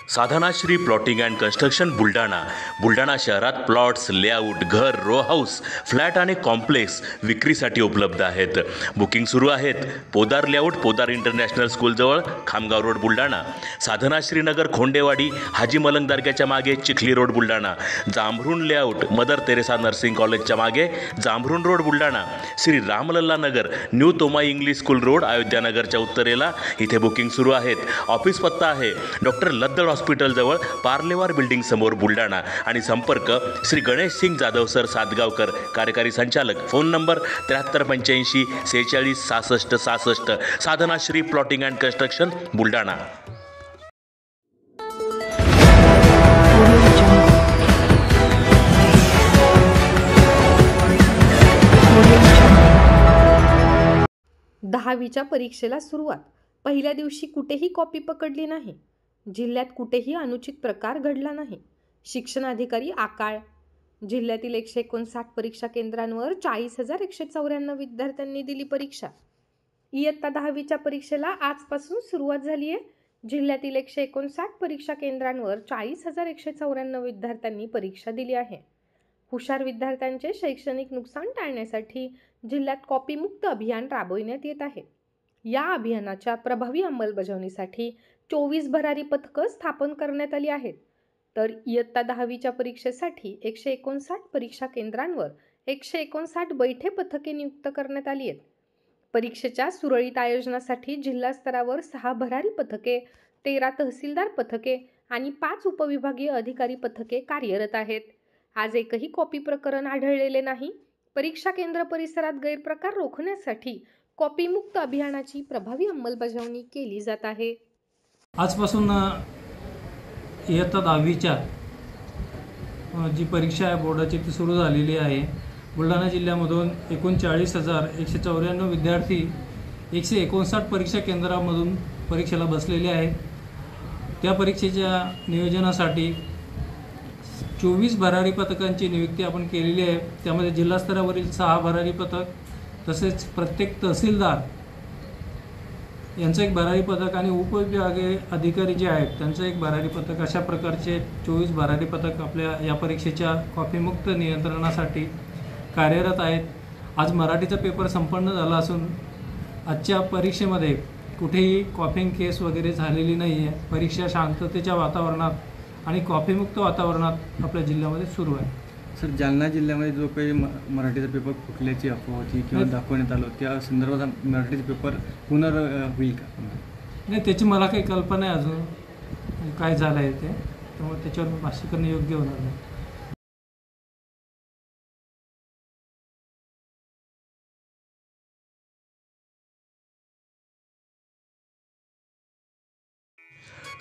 Sadhanashri plotting and construction Buldhana शहरात plots, layout, घर, row house, flat आणि कॉम्प्लेक्स विक्रीसाठी उपलब्ध आहेत. बुकिंग सुरू आहेत. पोदार लेआउट, पोदार इंटरनॅशनल स्कूलजवळ, खामगाव रोड, बुलढाणा. साधनाश्री नगर, खोंडेवाडी, हाजी मलंग दर्ग्याच्या मागे, Chikhli road, Buldhana. Jambharun layout, Mother Teresa nursing कॉलेजच्या मागे, Jambharun road, Buldhana. Shri Ramlalla Nagar, new Tomai English school road, Ayodhya नगरच्या उत्तरेला. इथे बुकिंग सुरू आहेत. ऑफिस पत्ता आहे डॉक्टर लद्दड हॉस्पिटलजवळ, पार्लेवार बिल्डिंग समोर, बुलढाणा. आणि संपर्क श्री गणेश सिंग जाधव सर सातगावकर, कार्यकारी संचालक. Phone number 7385 46 66 66. Sadhanashri plotting and construction, Buldhana. दहावीच्या परीक्षेला सुरुवात. पहिल्या दिवशी कुठेही कॉपी पकडली नाही. जिल्ह्यात कुठेही अनुचित प्रकार घडला नाही. शिक्षणाधिकारी आकाळ. जिल्ह्यातील 159 परीक्षा केंद्रांवर 40,194 विद्यार्थ्यांनी दिली परीक्षा. इयत्ता 10वीच्या परीक्षेला आजपासून सुरुवात झाली आहे. जिल्ह्यातील 159 परीक्षा केंद्रांवर 40,194 विद्यार्थ्यांनी परीक्षा दिली आहे. हुशार विद्यार्थ्यांचे शैक्षणिक नुकसान टाळण्यासाठी जिल्ह्यात कॉपीमुक्त अभियान राबविण्यात येत आहे. या अभियानाच्या प्रभावी अंमलबजावणीसाठी 24 भरारी पथकं स्थापन करण्यात आली आहेत. तर इयत्ता 10वीच्या परीक्षेसाठी 159 परीक्षा केंद्रांवर 159 बैठे पथके नियुक्त करण्यात आली आहेत. परीक्षेच्या सुरळीत आयोजनासाठी जिल्हा स्तरावर 6 भरारी पथके, 13 तहसीलदार पथके आणि 5 उपविभागीय अधिकारी पथके कार्यरत आहेत. आज एकही कॉपी प्रकरण आढळलेले नाही. परीक्षा केंद्र परिसरात गैरप्रकार रोखण्यासाठी कॉपीमुक्त अभियानाची प्रभावी अंमलबजावणी केली जात आहे. आजपासून इयत्ता 10वीच्या जी परीक्षा आहे बोर्डाची ती सुरू झालेली आहे. बुलढाणा जिल्ह्यामधून 39,194 विद्यार्थी 159 परीक्षा केंद्रामधून परीक्षेला बसलेले आहेत. त्या परीक्षेच्या नियोजनासाठी 24 भरारी पथकांची नियुक्ती आपण केलेली आहे. त्यामध्ये जिल्हास्तरावरील 6 भरारी पथक, तसेच प्रत्येक तहसीलदार यांचं एक भरारी पथक आणि उपविभागीय अधिकारी जे आहेत त्यांचं एक भरारी पथक, अशा प्रकारचे 24 भरारी पथक आपल्या या परीक्षेच्या कॉपीमुक्त नियंत्रणासाठी कार्यरत आहेत. आज मराठीचा पेपर संपन्न झाला असून आजच्या परीक्षेमध्ये कुठेही कॉपिंग केस वगैरे झालेली नाही आहे. परीक्षा शांततेच्या वातावरणात आणि कॉपीमुक्त वातावरणात आपल्या जिल्ह्यामध्ये सुरू आहे. सर, जालना जिल्ह्यामध्ये जो काही मराठीचा पेपर फुटल्याची अफवा होती किंवा दाखवण्यात आलं, त्या संदर्भात मराठीचा पेपर होईल का? नाही, त्याची मला काही कल्पना आहे अजून काय झालं आहे ते, त्यामुळे त्याच्यावर भाष्य करणं योग्य होणार नाही.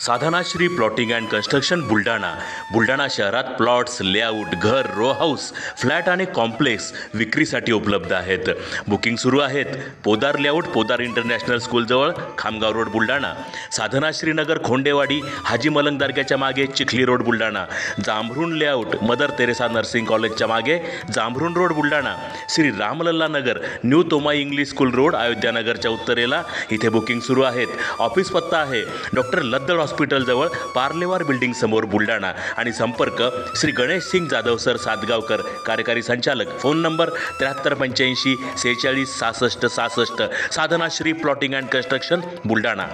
Sadhanashri plotting and construction, Buldhana शहरात प्लॉट्स, लेआउट, घर, रो हाऊस, फ्लॅट आणि कॉम्प्लेक्स विक्रीसाठी उपलब्ध आहेत. बुकिंग सुरू आहेत. पोदार लेआउट, पोदार इंटरनॅशनल स्कूलजवळ, खामगाव रोड, बुलढाणा. साधनाश्री नगर, खोंडेवाडी, हाजी मलंग दर्ग्याच्या मागे, Chikhli road, Buldhana. Jambharun layout, Mother Teresa nursing कॉलेजच्या मागे, Jambharun road, Buldhana. Shri Ramlalla Nagar, new Tomai English school road, Ayodhya नगरच्या उत्तरेला. इथे बुकिंग सुरू आहेत. ऑफिस पत्ता आहे डॉक्टर लद्दड हॉस्पिटलजवळ, पार्लेवार बिल्डिंग समोर, बुलढाणा. आणि संपर्क श्री गणेश सिंग जाधव सर सातगावकर, कार्यकारी संचालक. Phone number 7385 46 66 66. Sadhanashri plotting and construction, Buldhana.